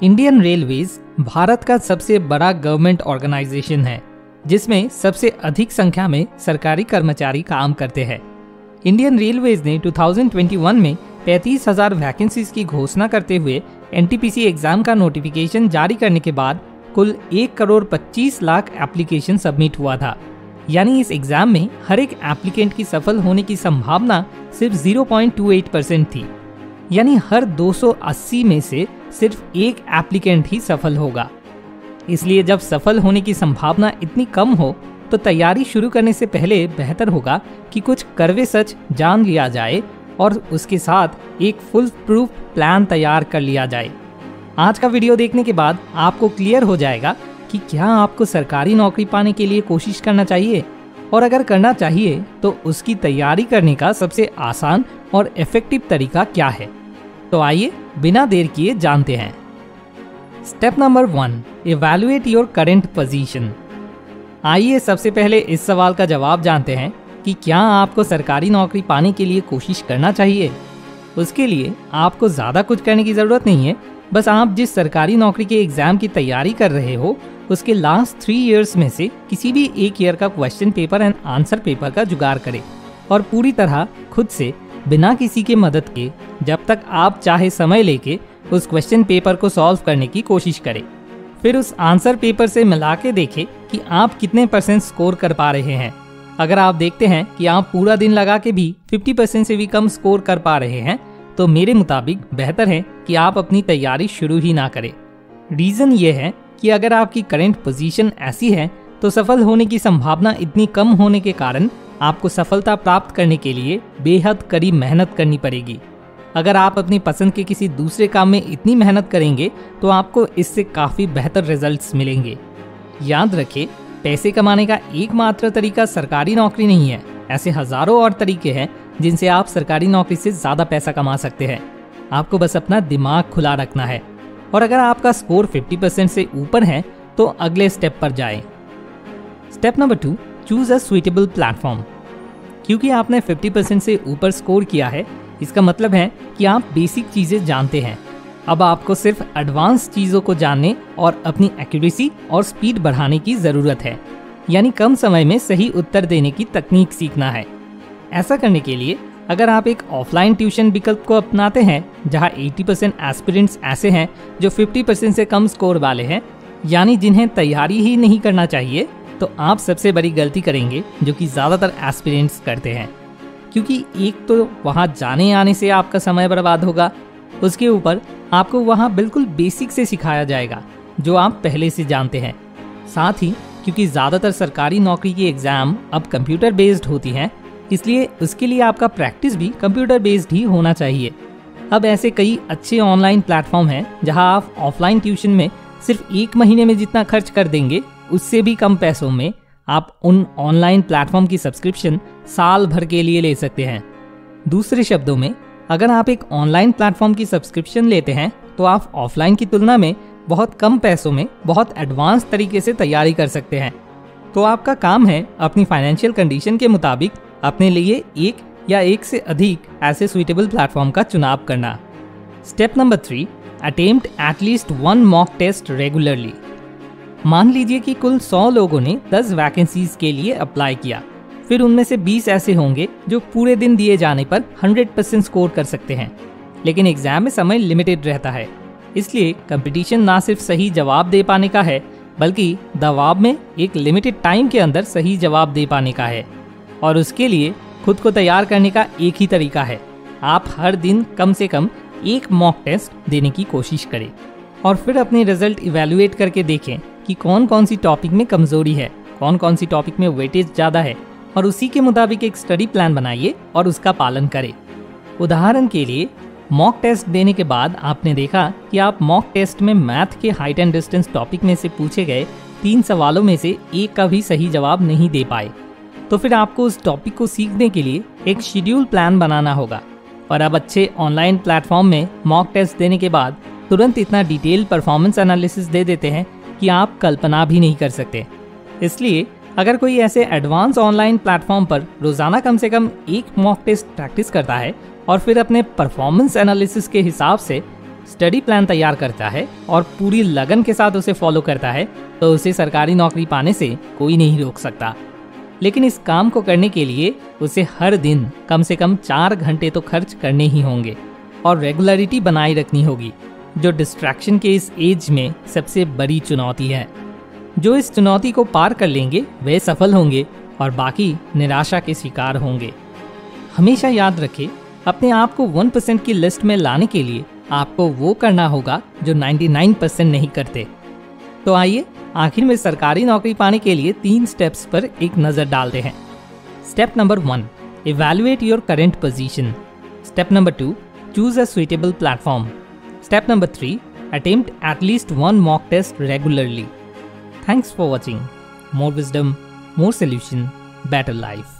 Indian railways Bharat का सबसे बड़ा गवर्नमेंट ऑर्गेनाइजेशन है, जिसमें सबसे अधिक संख्या में सरकारी कर्मचारी काम करते हैं। इंडियन रेलवेज ने 2021 में 35,000 वैकेंसीज की घोषणा करते हुए एनटीपीसी एग्जाम का नोटिफिकेशन जारी करने के बाद कुल 1,25,00,000 एप्लीकेशन सबमिट हुआ था। यानी इस एग्जाम में हर एक एप्लीकेंट की सफल होने की संभावना सिर्फ 0.28% थी। यानी हर 280 में से सिर्फ एक एप्लीकेंट ही सफल होगा। इसलिए जब सफल होने की संभावना इतनी कम हो तो तैयारी शुरू करने से पहले बेहतर होगा कि कुछ कड़वे सच जान लिया जाए और उसके साथ एक फुल प्रूफ प्लान तैयार कर लिया जाए। आज का वीडियो देखने के बाद आपको क्लियर हो जाएगा कि क्या आपको सरकारी नौकरी पाने के लिए कोशिश करना चाहिए, और अगर करना चाहिए तो उसकी तैयारी करने का सबसे आसान और इफेक्टिव तरीका क्या है। तो आइए बिना देर किए जानते हैं। Step number 1, evaluate your current position. आइए सबसे पहले इस सवाल का जवाब जानते हैं कि क्या आपको सरकारी नौकरी पाने के लिए कोशिश करना चाहिए। उसके लिए आपको ज़्यादा कुछ करने की ज़रूरत नहीं है, बस आप जिस सरकारी नौकरी के एग्ज़ाम की तैयारी कर रहे हो उसके लास्ट 3 इयर्स में से किसी भी एक ईयर का question paper and answer paper का जुगाड़ करें और पूरी तरह खुद से बिना किसी के मदद के जब तक आप चाहे समय लेके उस क्वेश्चन पेपर को सॉल्व करने की कोशिश करें। फिर उस आंसर पेपर से मिला के देखें कि आप कितने % स्कोर कर पा रहे हैं। अगर आप देखते हैं कि आप पूरा दिन लगा के भी 50% से भी कम स्कोर कर पा रहे हैं तो मेरे मुताबिक बेहतर है कि आप अपनी तैयारी शुरू ही ना करें। रीज़न ये है कि अगर आपकी करंट पोजीशन ऐसी है तो सफल होने की संभावना इतनी कम होने के कारण आपको सफलता प्राप्त करने के लिए बेहद कड़ी मेहनत करनी पड़ेगी। अगर आप अपनी पसंद के किसी दूसरे काम में इतनी मेहनत करेंगे तो आपको इससे काफ़ी बेहतर रिजल्ट्स मिलेंगे। याद रखें, पैसे कमाने का एकमात्र तरीका सरकारी नौकरी नहीं है। ऐसे हजारों और तरीके हैं जिनसे आप सरकारी नौकरी से ज़्यादा पैसा कमा सकते हैं। आपको बस अपना दिमाग खुला रखना है। और अगर आपका स्कोर 50% से ऊपर है तो अगले स्टेप पर जाएं। Step number 2, choose a suitable platform. क्योंकि आपने 50% से ऊपर स्कोर किया है, इसका मतलब है कि आप बेसिक चीज़ें जानते हैं। अब आपको सिर्फ एडवांस चीज़ों को जानने और अपनी एक्यूरेसी और स्पीड बढ़ाने की ज़रूरत है। यानी कम समय में सही उत्तर देने की तकनीक सीखना है। ऐसा करने के लिए अगर आप एक ऑफलाइन ट्यूशन विकल्प को अपनाते हैं जहां 80% एस्पिरेंट्स ऐसे हैं जो 50% से कम स्कोर वाले हैं, यानी जिन्हें तैयारी ही नहीं करना चाहिए, तो आप सबसे बड़ी गलती करेंगे जो कि ज़्यादातर एस्पिरेंट्स करते हैं। क्योंकि एक तो वहां जाने आने से आपका समय बर्बाद होगा, उसके ऊपर आपको वहां बिल्कुल बेसिक से सिखाया जाएगा जो आप पहले से जानते हैं। साथ ही क्योंकि ज़्यादातर सरकारी नौकरी की एग्ज़ाम अब कंप्यूटर बेस्ड होती हैं, इसलिए उसके लिए आपका प्रैक्टिस भी कंप्यूटर बेस्ड ही होना चाहिए। अब ऐसे कई अच्छे ऑनलाइन प्लेटफॉर्म हैं जहां आप ऑफलाइन ट्यूशन में सिर्फ 1 महीने में जितना खर्च कर देंगे उससे भी कम पैसों में आप उन ऑनलाइन प्लेटफॉर्म की सब्सक्रिप्शन साल भर के लिए ले सकते हैं। दूसरे शब्दों में, अगर आप एक ऑनलाइन प्लेटफॉर्म की सब्सक्रिप्शन लेते हैं तो आप ऑफलाइन की तुलना में बहुत कम पैसों में बहुत एडवांस तरीके से तैयारी कर सकते हैं। तो आपका काम है अपनी फाइनेंशियल कंडीशन के मुताबिक अपने लिए एक या एक से अधिक ऐसे सुइटेबल प्लेटफॉर्म का चुनाव करना। Step number 3, attempt at least 1 mock test regularly. मान लीजिए कि कुल 100 लोगों ने 10 वैकेंसीज के लिए अप्लाई किया। फिर उनमें से 20 ऐसे होंगे जो पूरे दिन दिए जाने पर 100% स्कोर कर सकते हैं। लेकिन एग्जाम में समय लिमिटेड रहता है, इसलिए कंपटीशन ना सिर्फ सही जवाब दे पाने का है बल्कि दबाव में एक लिमिटेड टाइम के अंदर सही जवाब दे पाने का है। और उसके लिए खुद को तैयार करने का एक ही तरीका है, आप हर दिन कम से कम 1 मॉक टेस्ट देने की कोशिश करें और फिर अपने रिजल्ट इवैल्यूएट करके देखें कि कौन कौन सी टॉपिक में कमजोरी है, कौन कौन सी टॉपिक में वेटेज ज़्यादा है, और उसी के मुताबिक एक स्टडी प्लान बनाइए और उसका पालन करें। उदाहरण के लिए, मॉक टेस्ट देने के बाद आपने देखा कि आप मॉक टेस्ट में मैथ के हाइट एंड डिस्टेंस टॉपिक में से पूछे गए 3 सवालों में से एक का भी सही जवाब नहीं दे पाए, तो फिर आपको उस टॉपिक को सीखने के लिए एक शेड्यूल प्लान बनाना होगा। और अब अच्छे ऑनलाइन प्लेटफॉर्म में मॉक टेस्ट देने के बाद तुरंत इतना डिटेल परफॉर्मेंस एनालिसिस दे देते हैं कि आप कल्पना भी नहीं कर सकते। इसलिए अगर कोई ऐसे एडवांस ऑनलाइन प्लेटफॉर्म पर रोजाना कम से कम 1 मॉक टेस्ट प्रैक्टिस करता है और फिर अपने परफॉर्मेंस एनालिसिस के हिसाब से स्टडी प्लान तैयार करता है और पूरी लगन के साथ उसे फॉलो करता है तो उसे सरकारी नौकरी पाने से कोई नहीं रोक सकता। लेकिन इस काम को करने के लिए उसे हर दिन कम से कम 4 घंटे तो खर्च करने ही होंगे और रेगुलरिटी बनाए रखनी होगी, जो डिस्ट्रैक्शन के इस एज में सबसे बड़ी चुनौती है। जो इस चुनौती को पार कर लेंगे वे सफल होंगे और बाकी निराशा के शिकार होंगे। हमेशा याद रखें, अपने आप को 1% की लिस्ट में लाने के लिए आपको वो करना होगा जो 99% नहीं करते। तो आइए आखिर में सरकारी नौकरी पाने के लिए 3 स्टेप्स पर एक नजर डालते हैं। Step number 1, evaluate your current position. Step number 2, choose a suitable platform. Step number 3, attempt at least 1 mock test regularly. Thanks for watching. More wisdom, more solution, better life.